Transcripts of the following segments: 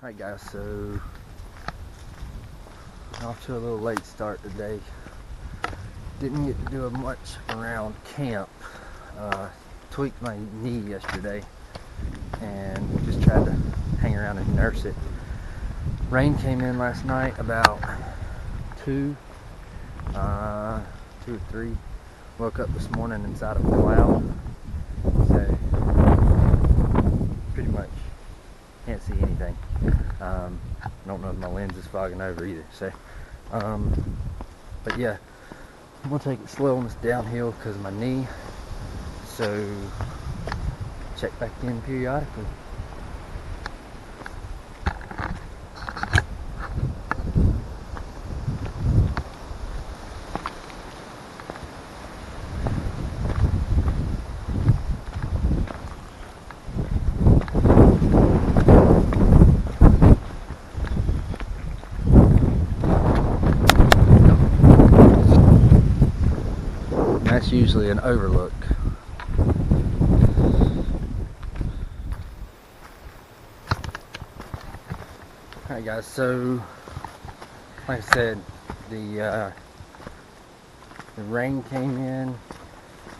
Alright guys, so off to a little late start today. Didn't get to do much around camp. Tweaked my knee yesterday and just tried to hang around and nurse it. Rain came in last night about 2 or 3. Woke up this morning inside of a cloud, so pretty much can't see anything. I don't know if my lens is fogging over either. So, but yeah, I'm gonna take it slow on this downhill because of my knee. So check back in periodically. That's usually an overlook. Alright guys, so like I said, the rain came in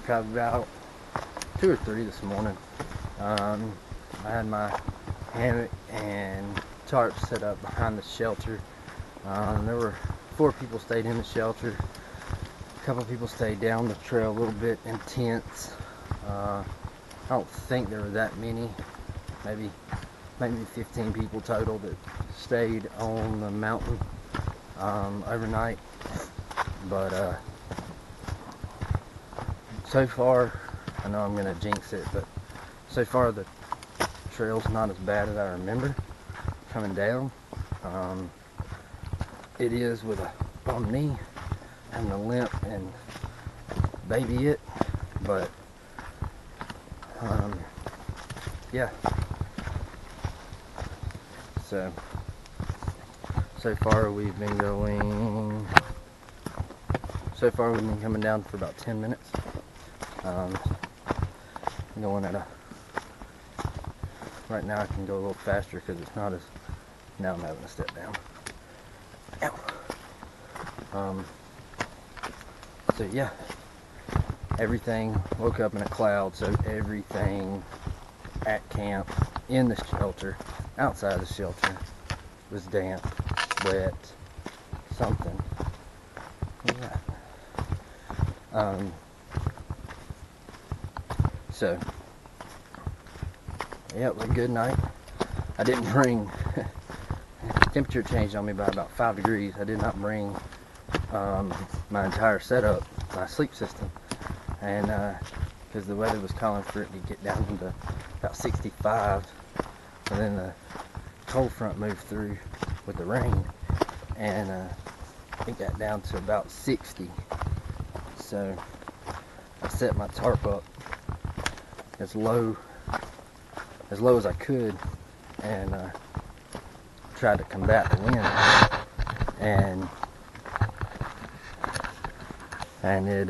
probably about 2 or 3 this morning. I had my hammock and tarp set up behind the shelter. There were 4 people stayed in the shelter. A couple people stayed down the trail a little bit in tents. I don't think there were that many. Maybe 15 people total that stayed on the mountain overnight. But so far, I know I'm gonna jinx it, but so far the trail's not as bad as I remember coming down. It is with a bum knee and a limp and baby it, but yeah. So far we've been coming down for about 10 minutes. Going at right now I can go a little faster because it's not as, now I'm having to step down. Ow. So yeah, everything, woke up in a cloud, so everything at camp, in the shelter, outside the shelter, was damp, wet, something. Yeah. So yeah, it was a good night. I didn't bring, temperature changed on me by about 5 degrees. I did not bring my entire setup, my sleep system, and because the weather was calling for it to get down into about 65, and then the cold front moved through with the rain, and it got down to about 60. So I set my tarp up as low as I could, and tried to combat the wind, and it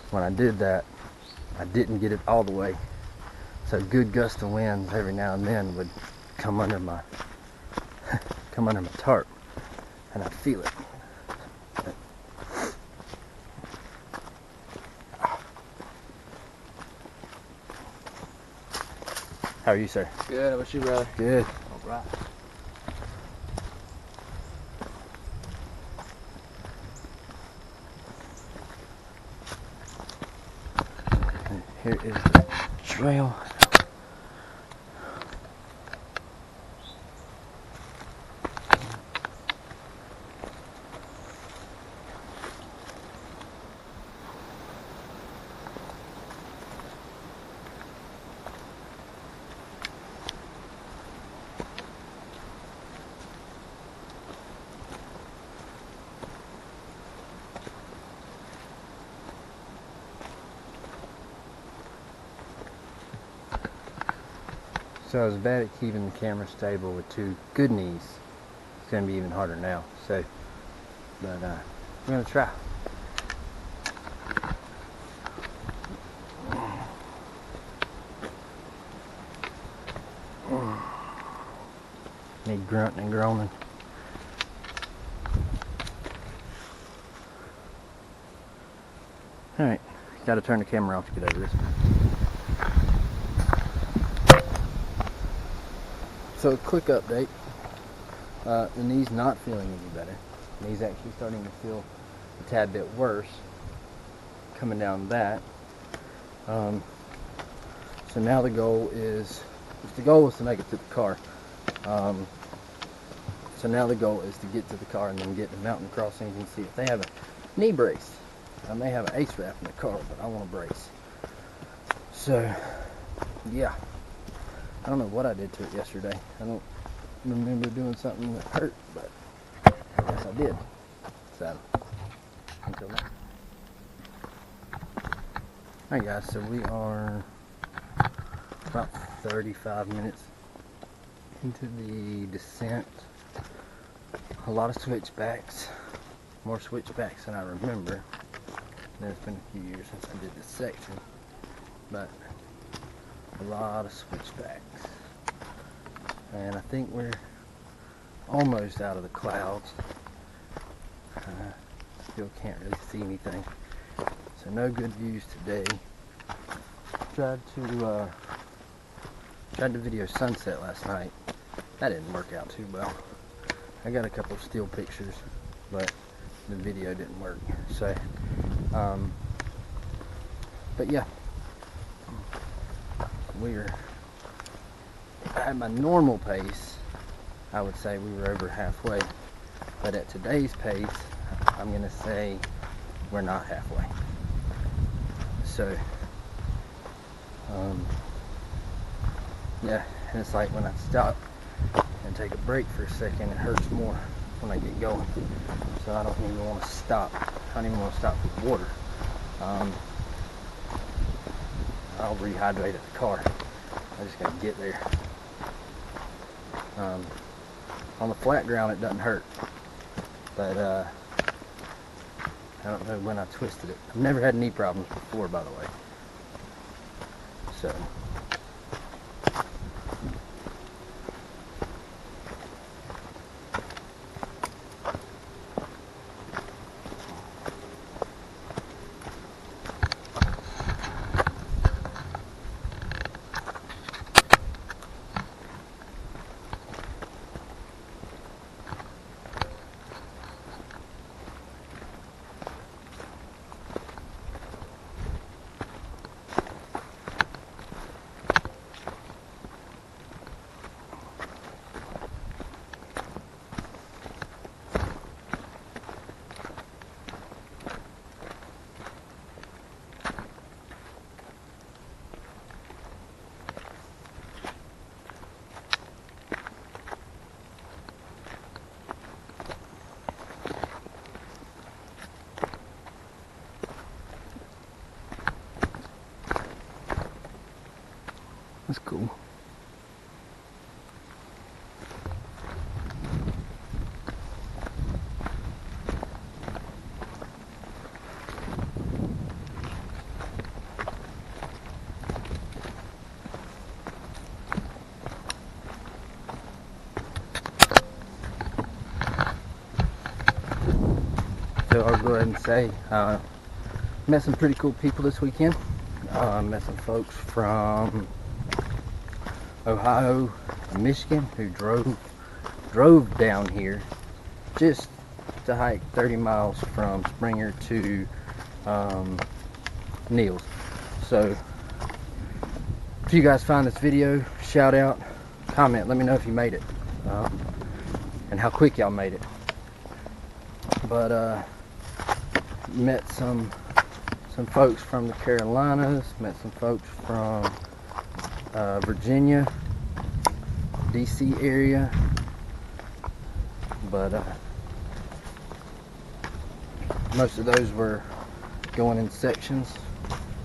when I did that, I didn't get it all the way, so good gust of winds every now and then would come under my tarp, and I'd feel it. How are you, sir? Good. How about you, brother? Good. All right. And here is the trail. So I was bad at keeping the camera stable with 2 good knees. It's going to be even harder now. So, but we're going to try. Oh. Any grunting and groaning. Alright, gotta turn the camera off to get over this. So a quick update. The knee's not feeling any better. The knee's actually starting to feel a tad bit worse coming down that. So now the goal was to make it to the car. So now the goal is to get to the car and then get to mountain crossings and see if they have a knee brace. I may have an ace wrap in the car, but I want a brace. So, yeah. I don't know what I did to it yesterday. I don't remember doing something that hurt, but I guess I did. So, until now. Alright guys, so we are about 35 minutes into the descent. A lot of switchbacks. More switchbacks than I remember. It's been a few years since I did this section, but a lot of switchbacks. And I think we're almost out of the clouds. Still can't really see anything. So no good views today. Tried to video sunset last night. That didn't work out too well. I got a couple of still pictures, but the video didn't work. So, but yeah, we're at my normal pace. I would say we were over halfway, but at today's pace, I'm gonna say we're not halfway. So, yeah, and it's like when I stop and take a break for a second, it hurts more when I get going. So I don't even want to stop. I don't even want to stop for water. I'll rehydrate at the car. I just gotta get there. On the flat ground it doesn't hurt, but I don't know when I twisted it. I've never had knee problems before, by the way. So that's cool. So I'll go ahead and say, met some pretty cool people this weekend. Met some folks from Ohio and Michigan who drove down here just to hike 30 miles from Springer to Neal's. So if you guys find this video, shout out, comment, let me know if you made it, and how quick y'all made it. But met some folks from the Carolinas, met some folks from Virginia, DC area, but most of those were going in sections.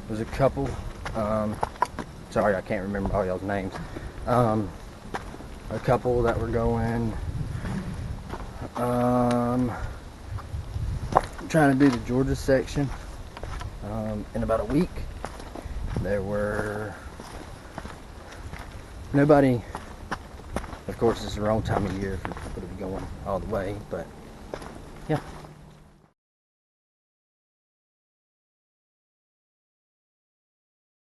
There's a couple, sorry I can't remember all y'all's names, a couple that were going trying to do the Georgia section in about a week. There were nobody Of course, it's the wrong time of year for people to be going all the way, but yeah.